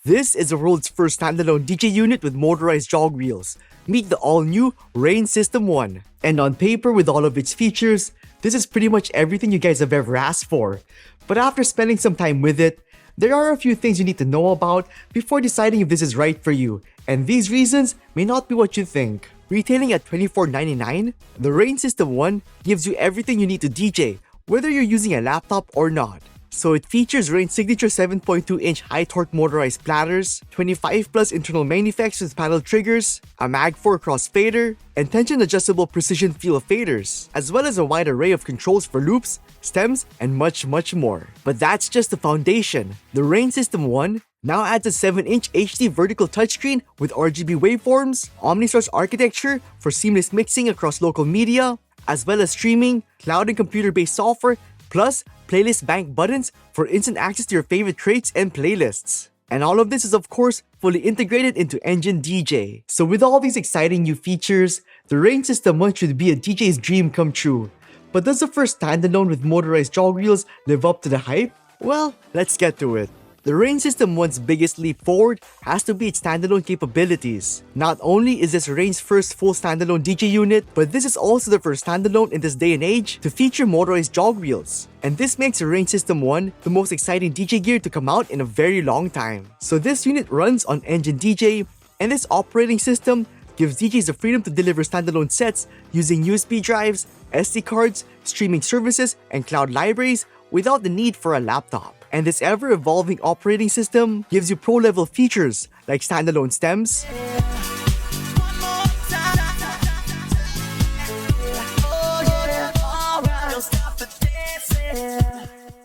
This is the world's first standalone DJ unit with motorized jog wheels. Meet the all-new Rane System 1. And on paper, with all of its features, this is pretty much everything you guys have ever asked for. But after spending some time with it, there are a few things you need to know about before deciding if this is right for you, and these reasons may not be what you think. Retailing at $24.99, the Rane System 1 gives you everything you need to DJ, whether you're using a laptop or not. So it features Rane's signature 7.2-inch high-torque motorized platters, 25 plus internal main effects with paddle triggers, a Mag4 crossfader, and tension-adjustable precision feel faders, as well as a wide array of controls for loops, stems, and much more. But that's just the foundation. The Rane System 1 now adds a 7-inch HD vertical touchscreen with RGB waveforms, Omnisource architecture for seamless mixing across local media, as well as streaming, cloud and computer-based software, plus playlist bank buttons for instant access to your favorite crates and playlists. And all of this is of course fully integrated into Engine DJ. So with all these exciting new features, the Rane System 1 should be a DJ's dream come true. But does the first standalone with motorized jog wheels live up to the hype? Well, let's get to it. The Rane System 1's biggest leap forward has to be its standalone capabilities. Not only is this Rane's first full standalone DJ unit, but this is also the first standalone in this day and age to feature motorized jog wheels. And this makes the Rane System 1 the most exciting DJ gear to come out in a very long time. So this unit runs on Engine DJ, and this operating system gives DJs the freedom to deliver standalone sets using USB drives, SD cards, streaming services, and cloud libraries without the need for a laptop. And this ever-evolving operating system gives you pro-level features like standalone stems,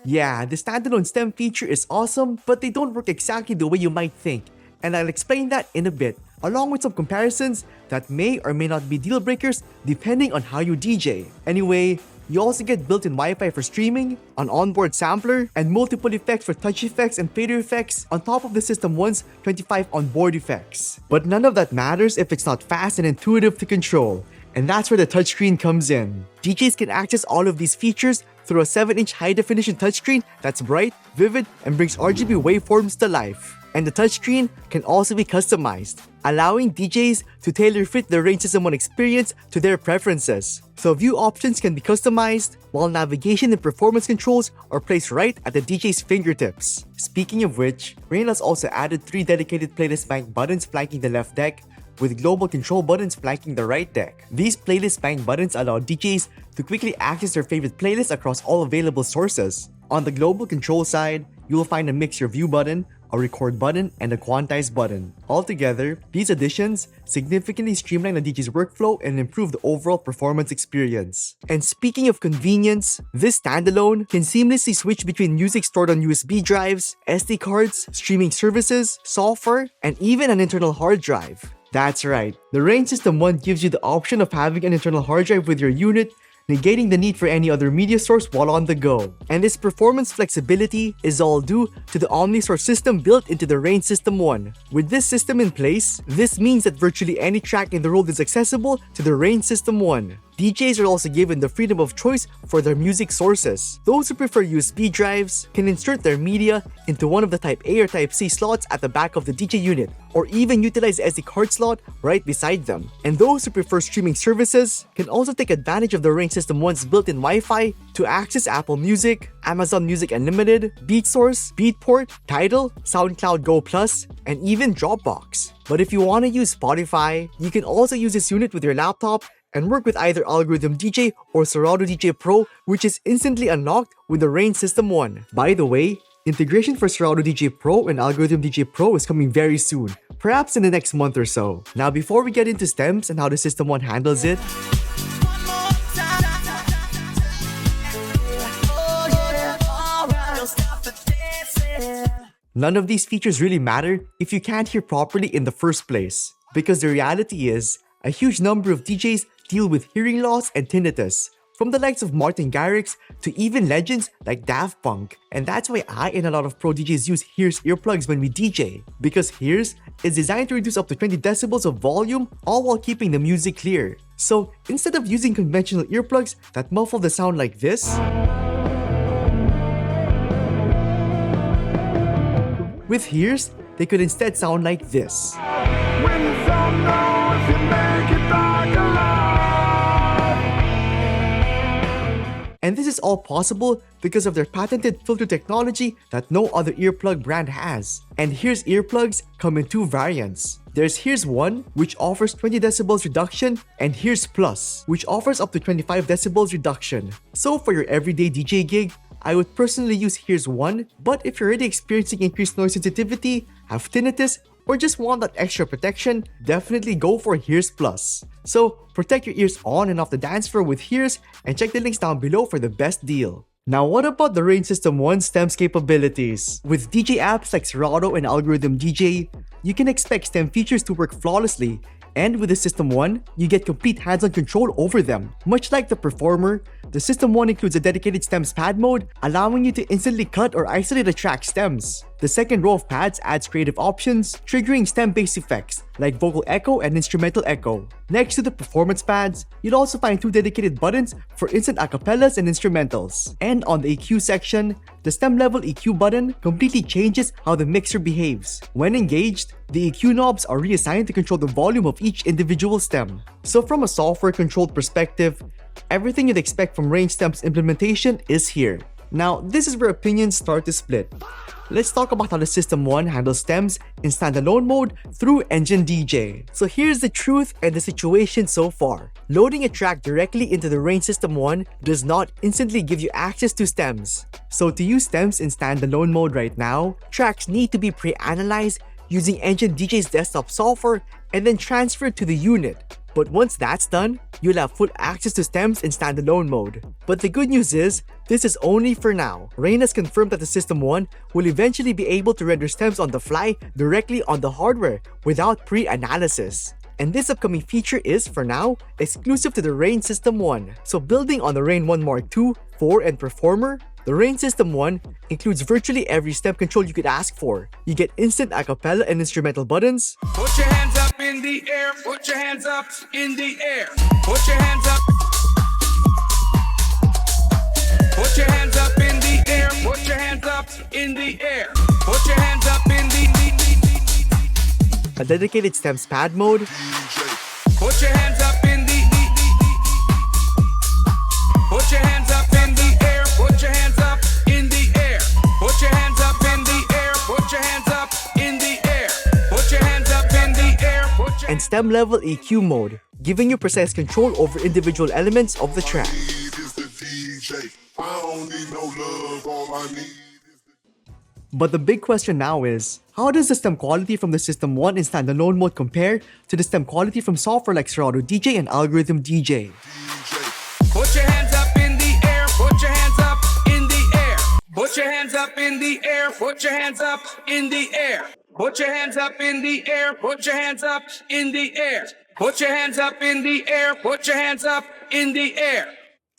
yeah, the standalone stem feature is awesome, but they don't work exactly the way you might think, and I'll explain that in a bit, along with some comparisons that may or may not be deal breakers depending on how you DJ. Anyway, you also get built-in Wi-Fi for streaming, an onboard sampler, and multiple effects for touch effects and fader effects on top of the System 1's 25 onboard effects. But none of that matters if it's not fast and intuitive to control, and that's where the touchscreen comes in. DJs can access all of these features through a 7-inch high-definition touchscreen that's bright, vivid, and brings RGB waveforms to life. And the touchscreen can also be customized, allowing DJs to tailor-fit the Rane System 1 experience to their preferences. So view options can be customized, while navigation and performance controls are placed right at the DJ's fingertips. Speaking of which, Rane has also added 3 dedicated playlist bank buttons flanking the left deck, with global control buttons flanking the right deck. These playlist bank buttons allow DJs to quickly access their favorite playlists across all available sources. On the global control side, you will find a Mix Your View button, a record button, and a quantize button. Altogether, these additions significantly streamline the DJ's workflow and improve the overall performance experience. And speaking of convenience, this standalone can seamlessly switch between music stored on USB drives, SD cards, streaming services, software, and even an internal hard drive. That's right, the Rane System 1 gives you the option of having an internal hard drive with your unit, negating the need for any other media source while on the go. And this performance flexibility is all due to the Omnisource system built into the Rane System 1. With this system in place, this means that virtually any track in the world is accessible to the Rane System 1. DJs are also given the freedom of choice for their music sources. Those who prefer USB drives can insert their media into one of the Type A or Type C slots at the back of the DJ unit, or even utilize the SD card slot right beside them. And those who prefer streaming services can also take advantage of the Rane System 1's built-in Wi-Fi to access Apple Music, Amazon Music Unlimited, Beatsource, Beatport, Tidal, SoundCloud Go Plus, and even Dropbox. But if you want to use Spotify, you can also use this unit with your laptop and work with either Algorithm DJ or Serato DJ Pro, which is instantly unlocked with the Rane System 1. By the way, integration for Serato DJ Pro and Algorithm DJ Pro is coming very soon, perhaps in the next month or so. Now before we get into stems and how the System 1 handles it, none of these features really matter if you can't hear properly in the first place, because the reality is, a huge number of DJs deal with hearing loss and tinnitus, from the likes of Martin Garrix to even legends like Daft Punk. And that's why I and a lot of pro DJs use Hears earplugs when we DJ, because Hears is designed to reduce up to 20 decibels of volume, all while keeping the music clear. So instead of using conventional earplugs that muffle the sound like this, with Hears, they could instead sound like this. When you don't know if you make it back alive. And this is all possible because of their patented filter technology that no other earplug brand has. And Here's earplugs come in two variants. There's Here's One, which offers 20 decibels reduction, and Here's Plus, which offers up to 25 decibels reduction. So for your everyday DJ gig, I would personally use Here's One, but if you're already experiencing increased noise sensitivity, have tinnitus, or just want that extra protection, definitely go for Here's Plus. So protect your ears on and off the dance floor with Here's, and check the links down below for the best deal. Now what about the Rane System 1 stems capabilities? With DJ apps like Serato and Algorithm DJ, you can expect stem features to work flawlessly, and with the System 1, you get complete hands-on control over them. Much like the Performer, the System 1 includes a dedicated stems pad mode, allowing you to instantly cut or isolate a track's stems. The second row of pads adds creative options, triggering stem-based effects like vocal echo and instrumental echo. Next to the performance pads, you'll also find two dedicated buttons for instant acapellas and instrumentals. And on the EQ section, the stem level EQ button completely changes how the mixer behaves. When engaged, the EQ knobs are reassigned to control the volume of each individual stem. So from a software-controlled perspective, everything you'd expect from Rane Stems implementation is here. Now, this is where opinions start to split. Let's talk about how the System 1 handles stems in standalone mode through Engine DJ. So here's the truth and the situation so far. Loading a track directly into the Rane System 1 does not instantly give you access to stems. So to use stems in standalone mode right now, tracks need to be pre-analyzed using Engine DJ's desktop software and then transferred to the unit. But once that's done, you'll have full access to stems in standalone mode. But the good news is, this is only for now. Rane has confirmed that the System 1 will eventually be able to render stems on the fly directly on the hardware without pre-analysis. And this upcoming feature is, for now, exclusive to the Rane System 1. So building on the Rane 1 Mark II, 4, and Performer, the Rane System 1 includes virtually every stem control you could ask for. You get instant acapella and instrumental buttons. Put your hands up in the air. Put your hands up in the air. Put your hands up. Put your hands up in the air. Put your hands up in the air. Put your hands up in the a dedicated stems pad mode. Put your hands up in the Put your hands up in the air. Put your hands up in the air. Put your hands up in the air. Put your hands up in the air. Put your hands up in the air. And stem level EQ mode, giving you precise control over individual elements of the track. But the big question now is, how does the stem quality from the System 1 in standalone mode compare to the stem quality from software like Serato DJ and Algorithm DJ? Put your hands up in the air. Put your hands up in the air. Put your hands up in the air. Put your hands up in the air. Put your hands up in the air. Put your hands up in the air. Put your hands up in the air. Put your hands up in the air.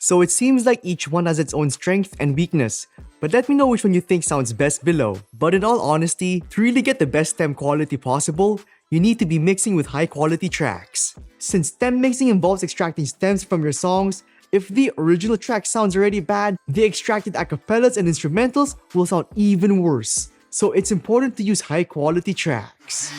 So it seems like each one has its own strength and weakness, but let me know which one you think sounds best below. But in all honesty, to really get the best stem quality possible, you need to be mixing with high quality tracks. Since stem mixing involves extracting stems from your songs, if the original track sounds already bad, the extracted acapellas and instrumentals will sound even worse. So it's important to use high quality tracks.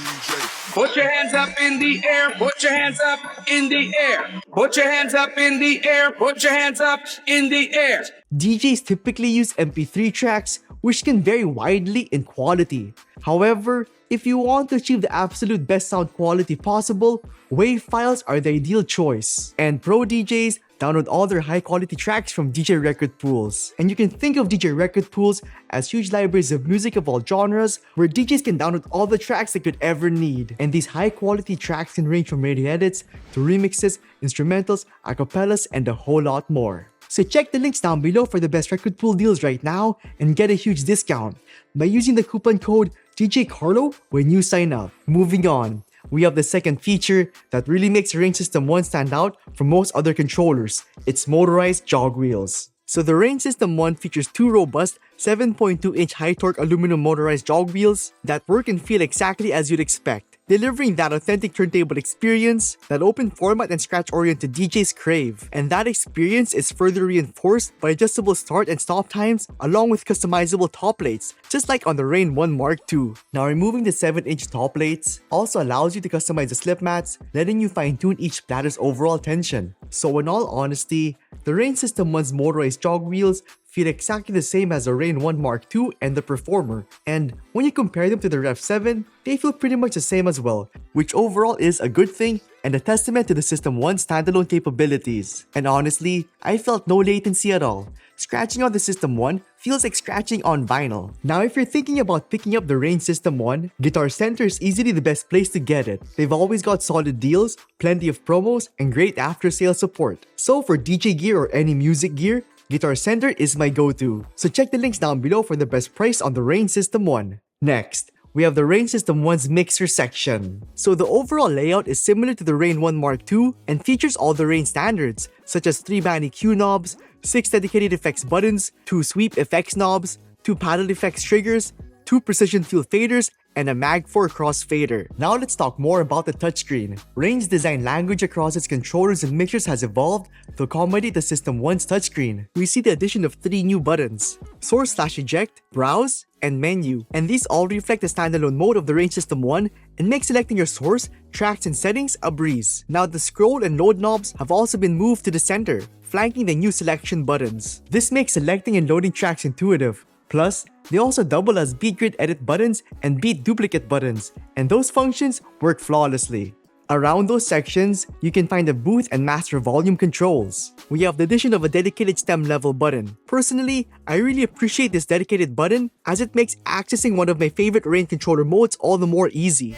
Put your hands up in the air. Put your hands up in the air. Put your hands up in the air. Put your hands up in the air. DJs typically use MP3 tracks, which can vary widely in quality. However, if you want to achieve the absolute best sound quality possible, WAV files are the ideal choice. And pro DJs download all their high quality tracks from DJ record pools. And you can think of DJ record pools as huge libraries of music of all genres where DJs can download all the tracks they could ever need. And these high quality tracks can range from radio edits to remixes, instrumentals, acapellas, and a whole lot more. So check the links down below for the best record pool deals right now and get a huge discount by using the coupon code DJ Carlo when you sign up. Moving on, we have the second feature that really makes Rane System 1 stand out from most other controllers. It's motorized jog wheels. So the Rane System 1 features two robust 7.2-inch high-torque aluminum motorized jog wheels that work and feel exactly as you'd expect. delivering that authentic turntable experience that open format and scratch-oriented DJs crave. And that experience is further reinforced by adjustable start and stop times along with customizable top plates, just like on the Rane One Mark II. Now, removing the 7-inch top plates also allows you to customize the slip mats, letting you fine-tune each platter's overall tension. So in all honesty, the Rane System 1's motorized jog wheels feel exactly the same as the Rane One Mark II and the Performer, and when you compare them to the Rev 7, they feel pretty much the same as well, which overall is a good thing and a testament to the System 1's standalone capabilities. And honestly, I felt no latency at all. Scratching on the System 1 feels like scratching on vinyl. Now, if you're thinking about picking up the Rane System 1, Guitar Center is easily the best place to get it. They've always got solid deals, plenty of promos, and great after-sale support. So for DJ gear or any music gear, Guitar Center is my go-to. So check the links down below for the best price on the Rane System 1. Next, we have the Rane System 1's mixer section. So the overall layout is similar to the Rane One Mark II and features all the Rane standards, such as 3 band EQ knobs, 6 dedicated effects buttons, 2 sweep effects knobs, 2 paddle effects triggers, 2 precision field faders, and a Mag 4 crossfader. Now let's talk more about the touchscreen. Rane's design language across its controllers and mixers has evolved to accommodate the System 1's touchscreen. We see the addition of 3 new buttons: Source/Eject, Browse, and Menu. And these all reflect the standalone mode of the Rane System 1 and make selecting your source, tracks, and settings a breeze. Now the scroll and load knobs have also been moved to the center, flanking the new selection buttons. This makes selecting and loading tracks intuitive. Plus, they also double as beat grid edit buttons and beat duplicate buttons, and those functions work flawlessly. Around those sections, you can find the booth and master volume controls. We have the addition of a dedicated stem level button. Personally, I really appreciate this dedicated button as it makes accessing one of my favorite Rane controller modes all the more easy.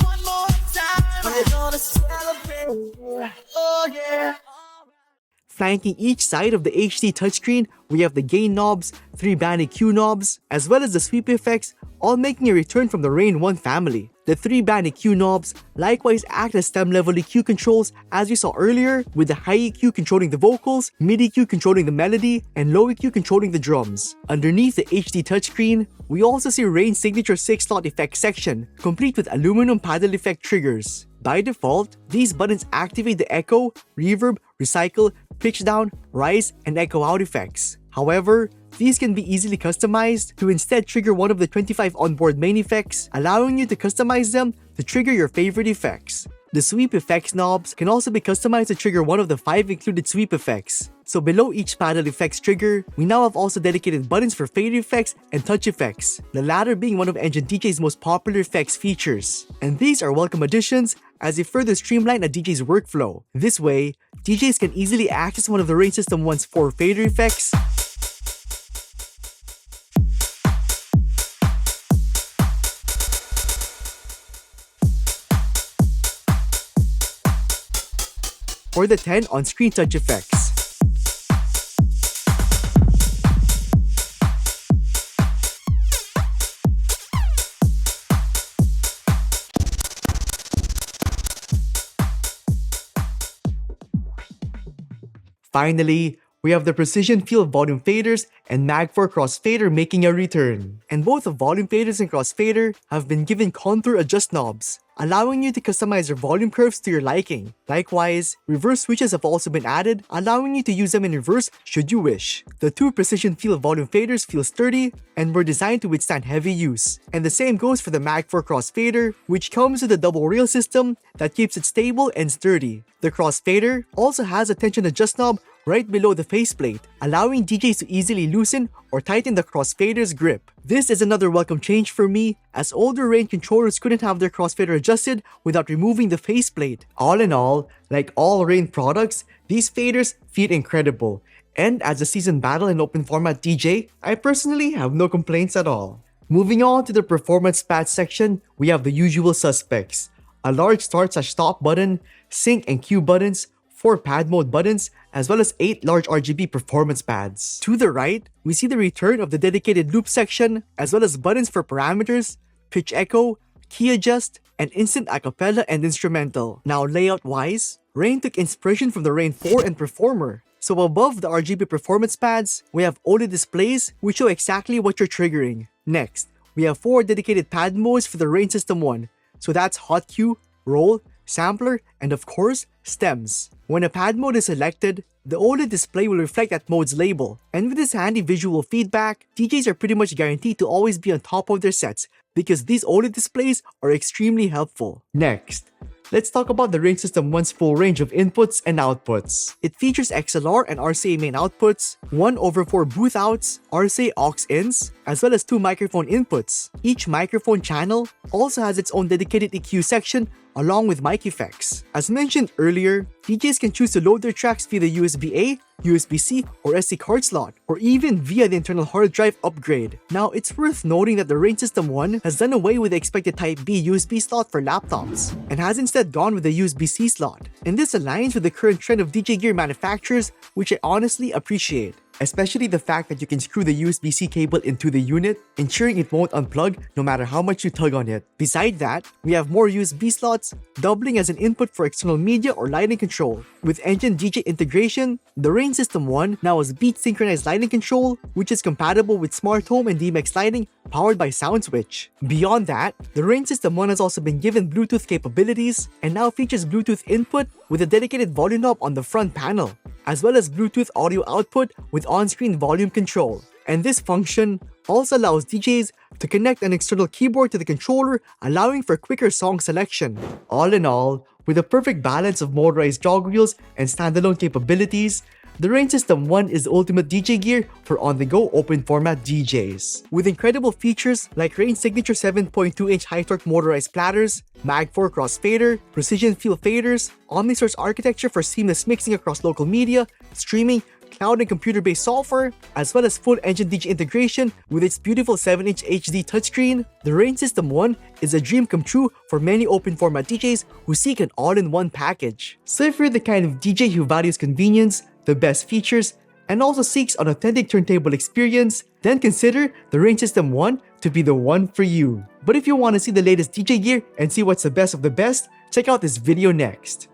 One more time, we're gonna celebrate. Oh yeah. Flanking each side of the HD touchscreen, we have the gain knobs, 3 band EQ knobs, as well as the sweep effects, all making a return from the Rane 1 family. The 3 band EQ knobs likewise act as stem level EQ controls as we saw earlier, with the high EQ controlling the vocals, mid EQ controlling the melody, and low EQ controlling the drums. Underneath the HD touchscreen, we also see Rane's signature 6-slot effect section, complete with aluminum paddle effect triggers. By default, these buttons activate the echo, reverb, recycle, pitch down, rise, and echo out effects. However, these can be easily customized to instead trigger one of the 25 onboard main effects, allowing you to customize them to trigger your favorite effects. The sweep effects knobs can also be customized to trigger one of the 5 included sweep effects. So below each paddle effects trigger, we now have also dedicated buttons for fade effects and touch effects, the latter being one of Engine DJ's most popular effects features. And these are welcome additions as they further streamline a DJ's workflow. This way, DJs can easily access one of the Rane System 1's 4 fader effects, or the 10 on-screen touch effects. Finally, we have the precision field volume faders and Mag 4 crossfader making a return. And both the volume faders and crossfader have been given contour adjust knobs, allowing you to customize your volume curves to your liking. Likewise, reverse switches have also been added, allowing you to use them in reverse should you wish. The 2 precision field volume faders feel sturdy and were designed to withstand heavy use. And the same goes for the Mag 4 crossfader, which comes with a double rail system that keeps it stable and sturdy. The crossfader also has a tension adjust knob right below the faceplate, allowing DJs to easily loosen or tighten the crossfader's grip. This is another welcome change for me, as older Rane controllers couldn't have their crossfader adjusted without removing the faceplate. All in all, like all Rane products, these faders feel incredible. And as a seasoned battle and open format DJ, I personally have no complaints at all. Moving on to the performance pads section, we have the usual suspects: a large start/stop button, sync and cue buttons, 4 pad mode buttons, as well as 8 large RGB performance pads. To the right, we see the return of the dedicated loop section, as well as buttons for parameters, pitch echo, key adjust, and instant acapella and instrumental. Now layout-wise, Rane took inspiration from the Rane 4 and Performer. So above the RGB performance pads, we have OLED displays which show exactly what you're triggering. Next, we have 4 dedicated pad modes for the Rane System 1, So that's hot cue, roll, sampler, and of course, stems. When a pad mode is selected, the OLED display will reflect that mode's label. And with this handy visual feedback, DJs are pretty much guaranteed to always be on top of their sets because these OLED displays are extremely helpful. Next, let's talk about the Rane System 1's full range of inputs and outputs. It features XLR and RCA main outputs, 1/4 booth outs, RCA aux ins, as well as 2 microphone inputs. Each microphone channel also has its own dedicated EQ section along with mic effects. As mentioned earlier, DJs can choose to load their tracks via the USB-A, USB-C, or SD card slot, or even via the internal hard drive upgrade. Now, it's worth noting that the Rane System 1 has done away with the expected Type-B USB slot for laptops, and has instead gone with the USB-C slot. And this aligns with the current trend of DJ gear manufacturers, which I honestly appreciate. Especially the fact that you can screw the USB-C cable into the unit, ensuring it won't unplug no matter how much you tug on it. Beside that, we have more USB slots, doubling as an input for external media or lighting control. With engine DJ integration, the Rane System 1 now has beat synchronized lighting control, which is compatible with smart home and DMX lighting powered by SoundSwitch. Beyond that, the Rane System 1 has also been given Bluetooth capabilities and now features Bluetooth input with a dedicated volume knob on the front panel, as well as Bluetooth audio output with on-screen volume control. And this function also allows DJs to connect an external keyboard to the controller, allowing for quicker song selection. All in all, with a perfect balance of motorized jog wheels and standalone capabilities, the Rane System 1 is the ultimate DJ gear for on-the-go open format DJs. With incredible features like Rane's signature 7.2-inch high-torque motorized platters, Mag4 crossfader, precision feel faders, Omnisource architecture for seamless mixing across local media, streaming, cloud and computer-based software, as well as full engine DJ integration with its beautiful 7-inch HD touchscreen, the Rane System 1 is a dream come true for many open format DJs who seek an all-in-one package. So if you're the kind of DJ who values convenience, the best features, and also seeks an authentic turntable experience, then consider the Rane System 1 to be the one for you. But if you want to see the latest DJ gear and see what's the best of the best, check out this video next.